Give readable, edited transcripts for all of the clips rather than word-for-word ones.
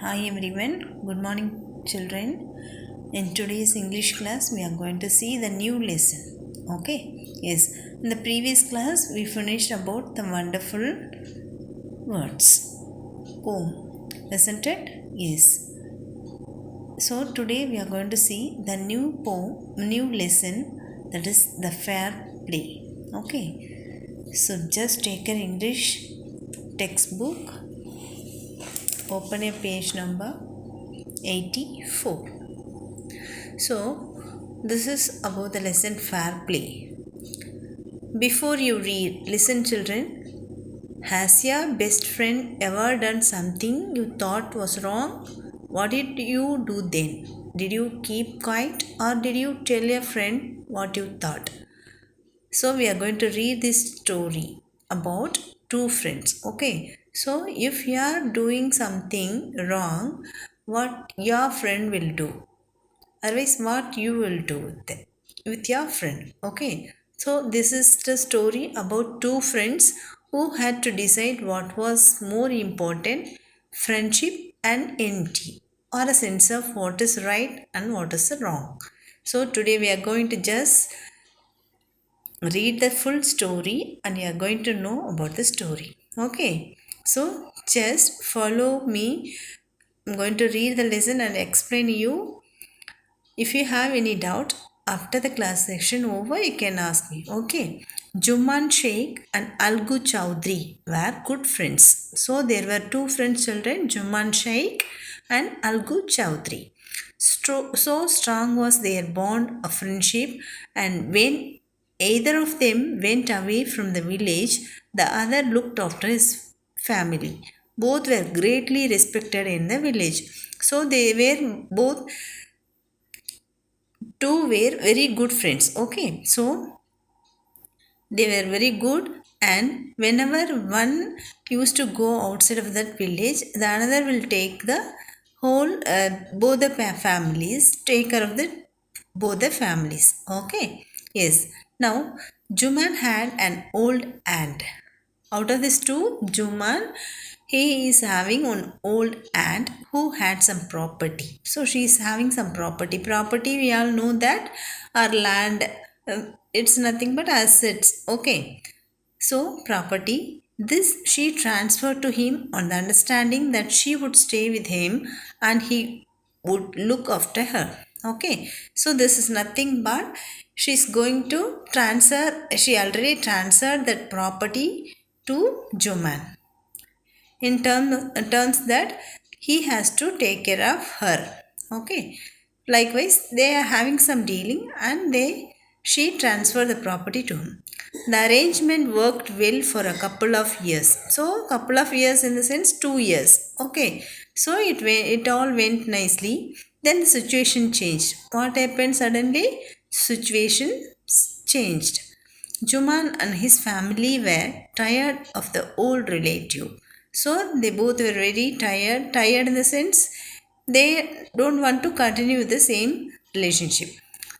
Hi everyone, good morning children. In today's English class, we are going to see the new lesson. Okay, yes, in the previous class, we finished about the wonderful words poem, isn't it? Yes. So today we are going to see the new poem, new lesson, that is the fair play. Okay, so just take an English textbook, open a page number 84. So, this is about the lesson fair play. Before you read, listen, children. Has your best friend ever done something you thought was wrong? What did you do then? Did you keep quiet or did you tell your friend what you thought? So, we are going to read this story about two friends. Okay, so if you are doing something wrong, what your friend will do? Otherwise, what you will do with your friend. Okay, so this is the story about two friends who had to decide what was more important, friendship and enmity, or a sense of what is right and what is wrong. So today we are going to just read the full story and you are going to know about the story. Okay, so just follow me. I'm going to read the lesson and explain you. If you have any doubt after the class section over, you can ask me. Okay. Juman Sheikh and Algu Chowdhury were good friends. So there were two friends children, Juman Sheikh and Algu Chowdhury. So strong was their bond of friendship, and when either of them went away from the village, the other looked after his family. Both were greatly respected in the village. So they were both two were very good friends. Okay, so they were very good, and whenever one used to go outside of that village, the another will take the whole both the families, take care of the both the families. Okay, yes. Now Juman had an old aunt. Out of these two, Juman, he is having an old aunt who had some property. So she is having some property. Property, we all know that our land, it's nothing but assets. Okay. So property, this she transferred to him on the understanding that she would stay with him and he would look after her. Okay. So this is nothing but she's going to transfer, she already transferred that property to Juman in terms that he has to take care of her. Okay. Likewise, they are having some dealing and she transferred the property to him. The arrangement worked well for a couple of years. So, couple of years in the sense 2 years. Okay. So it all went nicely. Then the situation changed. What happened suddenly? Situation changed. Juman and his family were tired of the old relative. So they both were very tired. Tired in the sense they don't want to continue with the same relationship.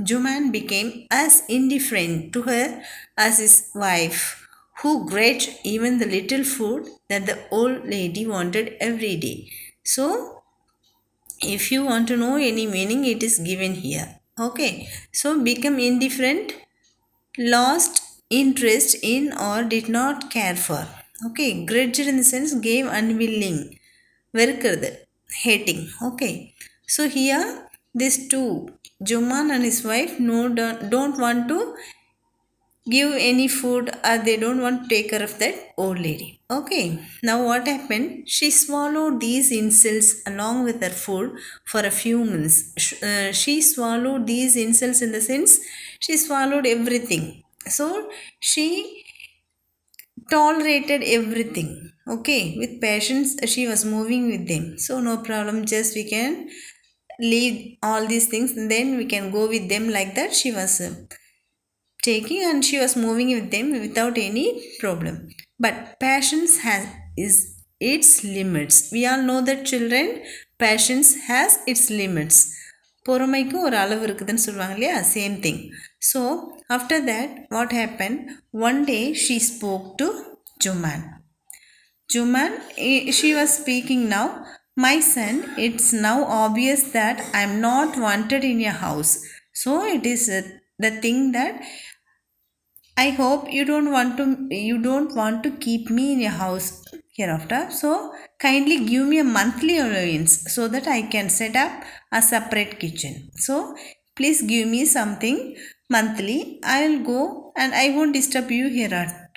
Juman became as indifferent to her as his wife, who grudged even the little food that the old lady wanted every day. So, if you want to know any meaning, it is given here. Okay, so become indifferent, lost interest in or did not care for. Okay, grudged in the sense gave unwilling, வெறுக்கிறது, hating. Okay, so here these two, Juman and his wife, don't want to give any food or they don't want to take care of that old lady. Okay, now what happened? She swallowed these insults along with her food for a few minutes. She swallowed these insults in the sense she swallowed everything. So she tolerated everything. Okay, with patience she was moving with them. So no problem, just we can leave all these things and then we can go with them, like that she was taking and she was moving with them without any problem. But patience has is its limits. We all know that children, patience has its limits. பொறுமைக்கு ஒரு அளவு இருக்குதுன்னு சொல்லுவாங்க இல்லையா, same thing. So after that what happen, one day she spoke to Juman. Juman, she was speaking now. My son, it's now obvious that I'm not wanted in your house. So it is the thing that I hope you don't want to keep me in your house hereafter. So kindly give me a monthly allowance so that I can set up a separate kitchen. So please give me something monthly. I'll go and I won't disturb you here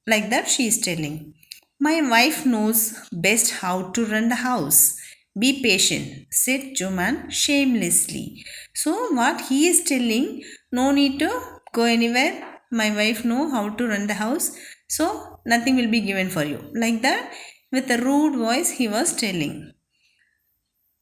like that she is telling. My wife knows best how to run the house. Be patient, said Juman shamelessly. So what he is telling, no need to go anywhere. My wife know how to run the house, so nothing will be given for you. Like that, with a rude voice, he was telling.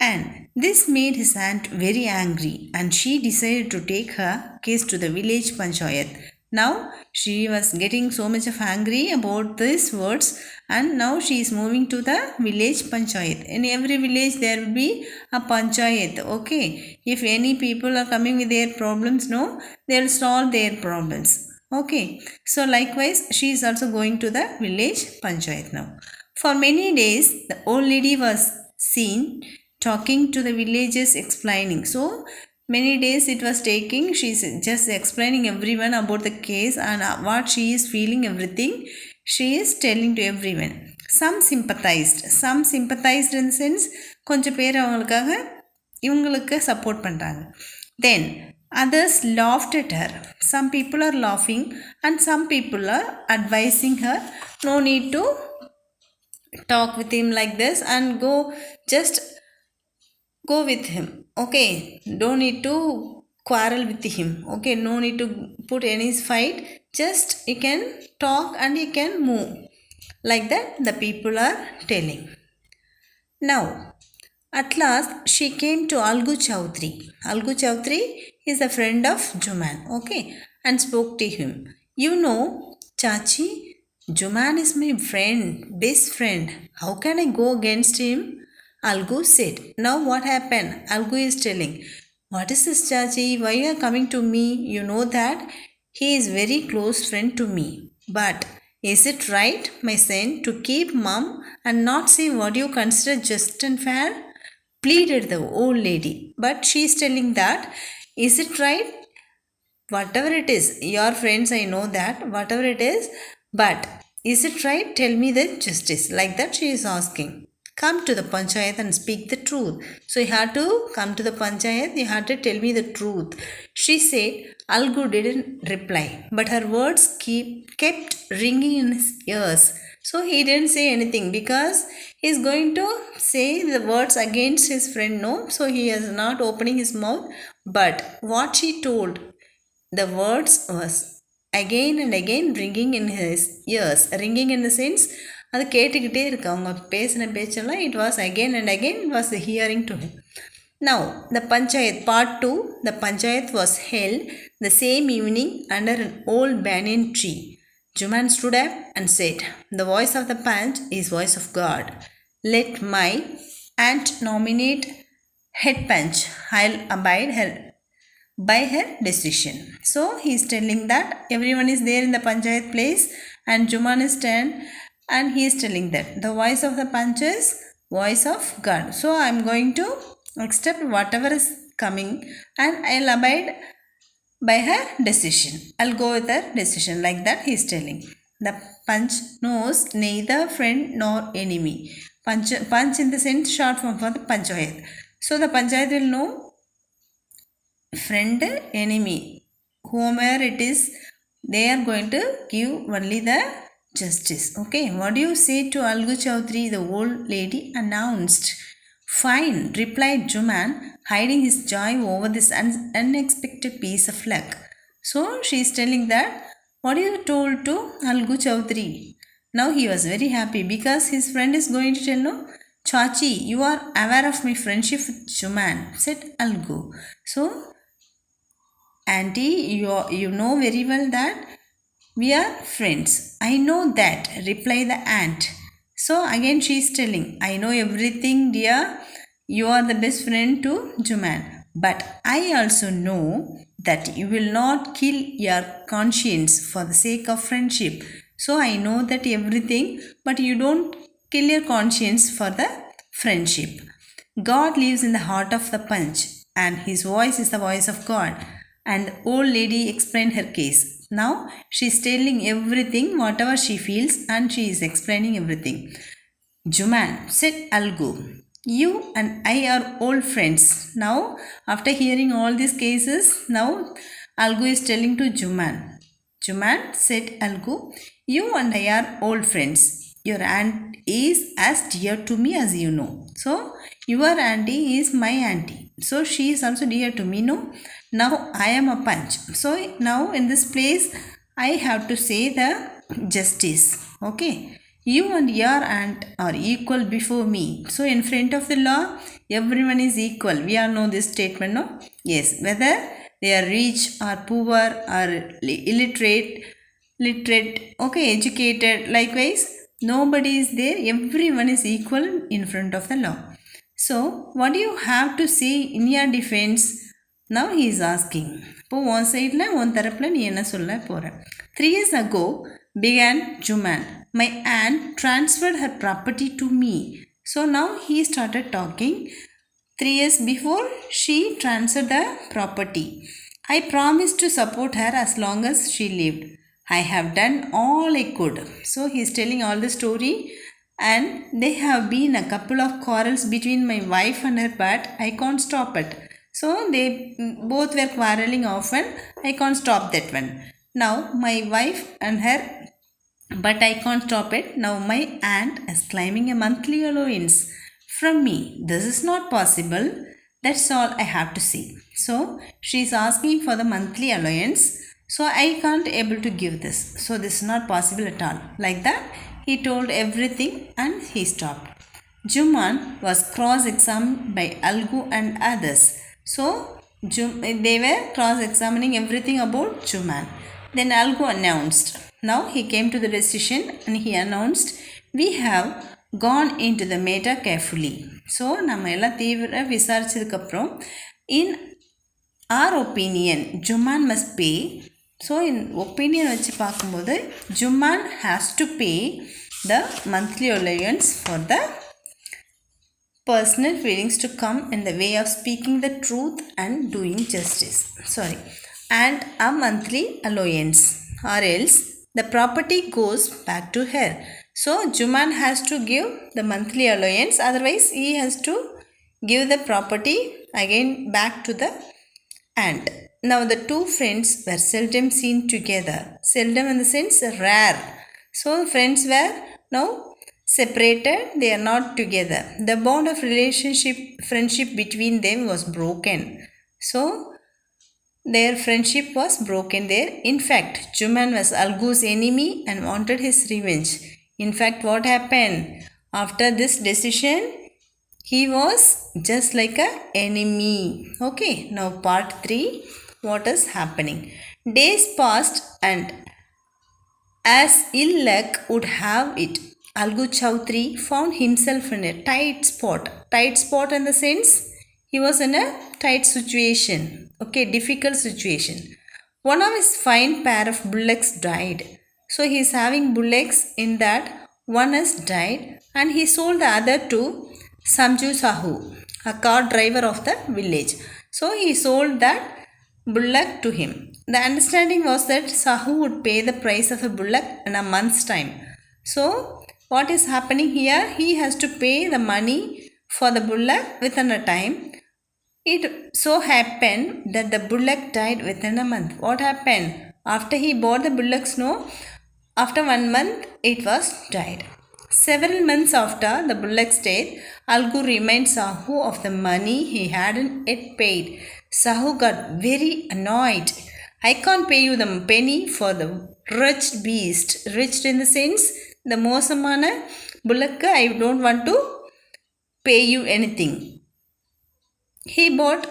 And this made his aunt very angry, and she decided to take her case to the village panchayat. Now she was getting so much of angry about these words, and now she is moving to the village panchayat. In every village there will be a panchayat. Okay, if any people are coming with their problems, no, they will solve their problems. Okay, so likewise she is also going to the village panchayat now. For many days the old lady was seen talking to the villagers, explaining. So many days it was taking, she's just explaining everyone about the case and what she is feeling, everything she is telling to everyone. Some sympathized in the sense கொஞ்சம் பேர் அவங்களுக்காக இவங்களுக்கு support பண்ணுறாங்க. Then others laughed at her. Some people are laughing and some people are advising her, no need to talk with him like this and go with him. Okay, don't need to quarrel with him. Okay, no need to put any fight, just you can talk and you can move. Like that the people are telling. Now at last she came to Algu Chaudhry. Algu Chaudhry is a friend of Juman. Okay, and spoke to him. You know, Chachi, Juman is my friend, best friend. How can I go against him? Algu said. Now what happened? Algu is telling. What is this, Chachi? Why you are coming to me? You know that he is very close friend to me. But is it right, my son, to keep mum and not say what you consider just and fair? Pleaded the old lady. But she is telling that, is it right? Whatever it is, your friends, I know that, whatever it is, but is it right? Tell me the justice. Like that she is asking. Come to the panchayat and speak the truth. So you had to come to the panchayat, you had to tell me the truth. She said. Algu didn't reply, but her words kept ringing in his ears. So he didn't say anything because he is going to say the words against his friend, no. So he is not opening his mouth. But what she told, the words was again and again ringing in his ears. Ringing in the sense, அது கேட்டுக்கிட்டே இருக்கு அவங்க பேசின பேச்செல்லாம். It was again and again, it was hearing to him. Now, the Panchayat part 2, the Panchayat was held the same evening under an old banyan tree. Juman stood up and said, the voice of the Panch is voice of God. Let my aunt nominate head Panch. I'll abide her by her decision. So, he is telling that everyone is there in the Panchayat place and Juman is stand and he is telling that the voice of the Panch is voice of God. So, I am going to accept whatever is coming and I'll abide by her decision. I'll go with her decision. Like that he is telling. The Panch knows neither friend nor enemy. Panch in the sense short form for the Panchayat. So the Panchayat will know friend, enemy. Whomever it is, they are going to give only the justice. Okay, what do you say to Algu Chaudhry? The old lady announced. Fine, replied Juman, hiding his joy over this unexpected piece of luck. So she is telling that, what you told to Algu Chaudhry? Now he was very happy because his friend is going to tell, no, Chachi, you are aware of my friendship with Juman, said Algu. So, Auntie, you know very well that we are friends. I know that, replied the aunt. So again she is telling, I know everything, dear. You are the best friend to Juman. But I also know that you will not kill your conscience for the sake of friendship. So I know that everything, but you don't kill your conscience for the friendship. God lives in the heart of the punch, and his voice is the voice of God. And the old lady explained her case. Now she's telling everything, whatever she feels, and she is explaining everything. Juman, said Algu, you and I are old friends. Now, after hearing all these cases, now Algu is telling to Juman. Juman, said Algu, you and I are old friends. Your aunt is as dear to me as you know. So, your auntie is my auntie. So, she is also dear to me, no? Now, I am a punch. So, now in this place, I have to say the justice. Okay. You and your aunt are equal before me. So, in front of the law, everyone is equal. We all know this statement, no? Yes. Whether they are rich or poor or illiterate, literate, okay, educated, likewise, nobody is there. Everyone is equal in front of the law. So, what do you have to say in your defense? Now he is asking. இப்போ உன் சைடில் உன் தரப்பில் நீ என்ன சொல்ல போகிற? 3 years ago began Juman. My aunt transferred her property to me. So now he started talking. 3 years before she transferred the property. I promised to support her as long as she lived. I have done all I could. So he is telling all the story. And there have been a couple of quarrels between my wife and her, but I can't stop it. So they both were quarreling often. I can't stop that one. Now my wife and her, but I can't stop it. Now my aunt is claiming a monthly allowance from me. This is not possible. That's all I have to say. So she is asking for the monthly allowance. So I can't able to give this. So this is not possible at all. Like that, he told everything and he stopped. Juman was cross-examined by Algu and others. So they were cross-examining everything about Juman. Then Algu announced. Now he came to the decision and he announced, we have gone into the matter carefully. So நம்ம எல்லாம் தீவிர விசாரிச்சதுக்கப்புறம் in our opinion, Juman must pay. So in opinion வச்சு பார்க்கும்போது Juman has to pay the monthly allowance for the personal feelings to come in the way of speaking the truth and doing justice. And a monthly allowance, or else the property goes back to her. So Juman has to give the monthly allowance, otherwise he has to give the property again back to the aunt. Now the two friends were seldom seen together. Seldom in the sense rare. So friends were now separated, they are not together. The bond of friendship between them was broken. So their friendship was broken there. In fact, Juman was Algu's enemy and wanted his revenge. In fact, what happened? After this decision, he was just like an enemy. Okay, now part 3. What is happening? Days passed and as ill luck would have it, Algu Chowdhury found himself in a tight spot. Tight spot in the sense he was in a tight situation. Okay, difficult situation. One of his fine pair of bullocks died. So he is having bullocks in that one has died and he sold the other to Samju Sahu, a car driver of the village. So he sold that bullock to him. The understanding was that Sahu would pay the price of a bullock in a month's time. So what is happening here? He has to pay the money for the bullock within a time. It so happened that the bullock died within a month. What happened? After he bought the bullocks, after 1 month it was died. Several months after the bullock's death, Algu reminded Sahu of the money he hadn't yet paid. Sahu got very annoyed. I can't pay you the penny for the wretched beast. Wretched in the sense, the mosamana bullock, I don't want to pay you anything. He bought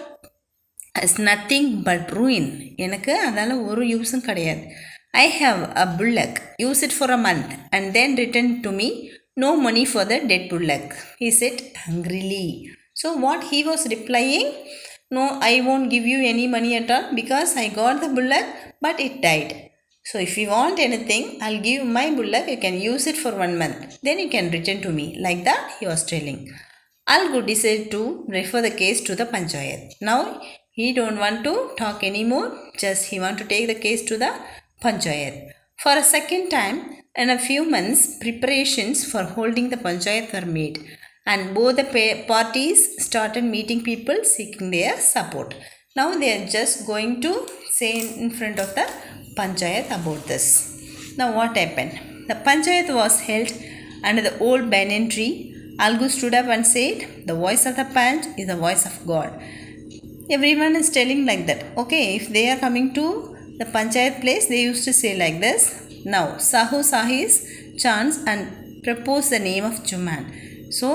as nothing but ruin. எனக்கு அதால ஒரு யூஸும் கிடையாது. I have a bullock. Use it for a month and then return to me. No money for the dead bullock, he said angrily. So what he was replying? No, I won't give you any money at all because I got the bullock but it died. So if you want anything, I'll give my bullock. You can use it for 1 month. Then you can return to me. Like that he was telling. Algu decided to refer the case to the Panchayat. Now he don't want to talk anymore, just he want to take the case to the Panchayat. For a second time, in a few months, preparations for holding the Panchayat were made and both the parties started meeting people seeking their support. Now they are just going to say in front of the Panchayat about this. Now what happened? The Panchayat was held under the old banyan tree. Algu stood up and said, "The voice of the Panch is the voice of God." Everyone is telling like that. Okay, if they are coming to the Panchayat place, they used to say like this. Now, Sahu saw his chance and proposed the name of Juman. So,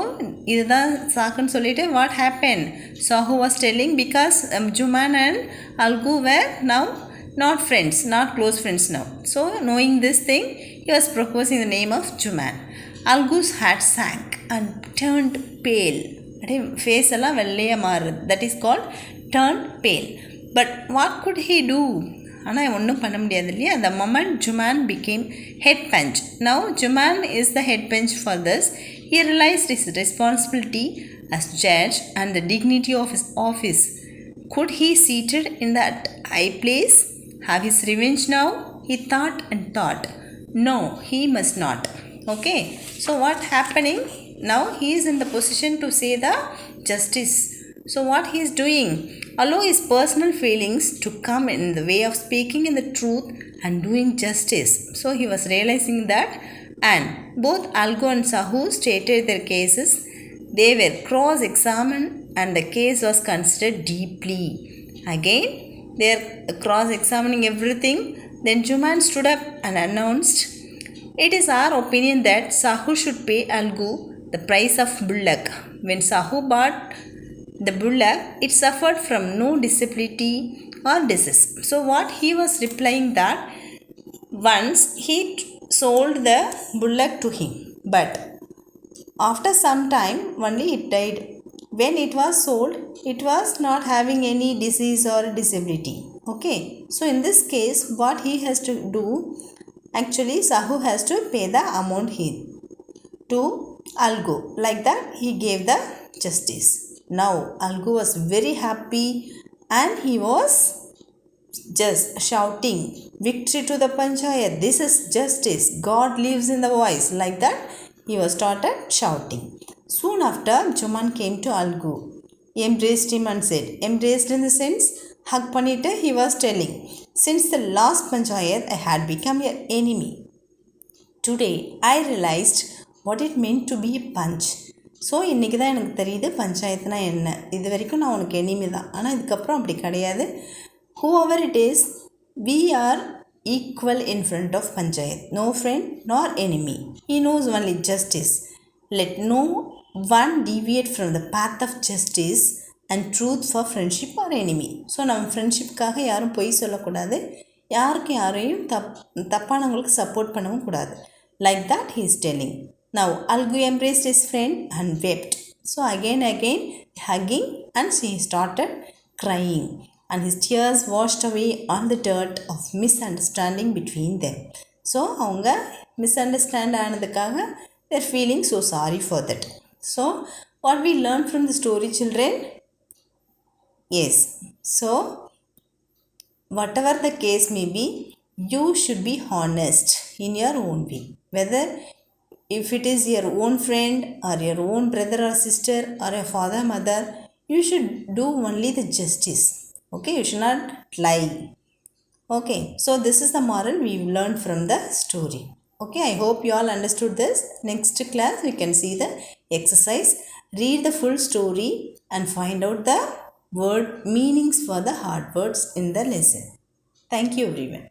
இதுதான் சாக்குன்னு சொல்லிட்டு what happened? Sahu was telling because Juman and Algu were now not friends, not close friends now. So, knowing this thing, he was proposing the name of Juman. Algu's hat sank and turned pale. Face எல்லாம் வெள்ளையா மாறுது. That is called turned pale. But what could he do? ஆனால் ஒன்றும் பண்ண முடியாது இல்லையா. The moment Juman became head punch. Now Juman is the head punch for this. He realized his responsibility as judge and the dignity of his office. Could he seated in that high place have his revenge now? He thought and thought. No, he must not. Okay, so what happening? Now he is in the position to say the justice. So what he is doing? Allow his personal feelings to come in the way of speaking in the truth and doing justice. So he was realizing that, and both Algu and Sahu stated their cases. They were cross-examined and the case was considered deeply. Again, they are cross-examining everything. Then Juman stood up and announced, "It is our opinion that Sahu should pay Algu the price of bullock. When Sahu bought the bullock, it suffered from no disability or disease." So what he was replying that once he sold the bullock to him, but after some time only it died. When it was sold, it was not having any disease or disability. Okay, so in this case what he has to do, actually Sahu has to pay the amount here to Algu. Like that he gave the justice. Now Algu was very happy and he was just shouting, "Victory to the Panchayat, this is justice, God lives in the voice." Like that he was started shouting. Soon after, Juman came to Algu. He embraced him and said, embraced in the sense hug பண்ணிட்டு he was telling, "Since the last Panchayat I had become your enemy. Today I realized what it meant to be a punch." So இன்றைக்கி தான் எனக்கு தெரியுது பஞ்சாயத்துனா என்ன. இது வரைக்கும் நான் உனக்கு எனிமி தான், ஆனால் இதுக்கப்புறம் அப்படி கிடையாது. Whoever it is, we are equal in front of Panchayat. No friend nor enemy. He knows only justice. Let no one deviate from the path of justice and truth for friendship or enemy. So நம்ம ஃப்ரெண்ட்ஷிப்புக்காக யாரும் பொய் சொல்லக்கூடாது, யாருக்கு யாரையும் தப்பானவங்களுக்கு support பண்ணவும் கூடாது. Like that he is telling. Now Algu embraced his friend and wept. So again hugging, and she started crying, and his tears washed away all the dirt of misunderstanding between them. So அவங்க misunderstand ஆனதுக்காக they're feeling so sorry for that. So what we learned from the story, children? Yes, so whatever the case may be, you should be honest in your own way. Whether if it is your own friend or your own brother or sister or your father, mother, you should do only the justice. Okay, you should not lie. Okay, so this is the moral we learned from the story. Okay, I hope you all understood this. Next class we can see the exercise. Read the full story and find out the word meanings for the hard words in the lesson. Thank you everyone.